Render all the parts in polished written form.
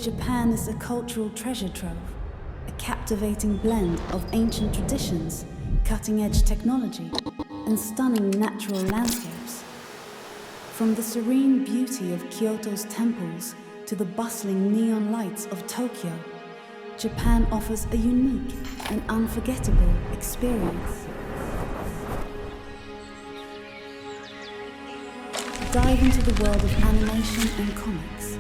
Japan is a cultural treasure trove, a captivating blend of ancient traditions, cutting-edge technology, and stunning natural landscapes. From the serene beauty of Kyoto's temples to the bustling neon lights of Tokyo, Japan offers a unique and unforgettable experience. Dive into the world of animation and comics.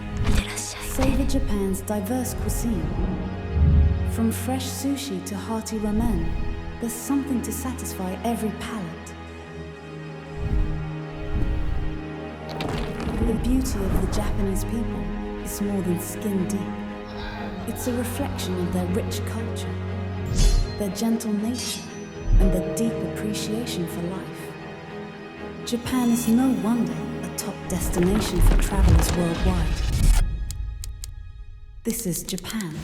Savor Japan's diverse cuisine. From fresh sushi to hearty ramen, there's something to satisfy every palate. The beauty of the Japanese people is more than skin deep. It's a reflection of their rich culture, their gentle nature, and their deep appreciation for life. Japan is no wonder a top destination for travelers worldwide. This is Japan.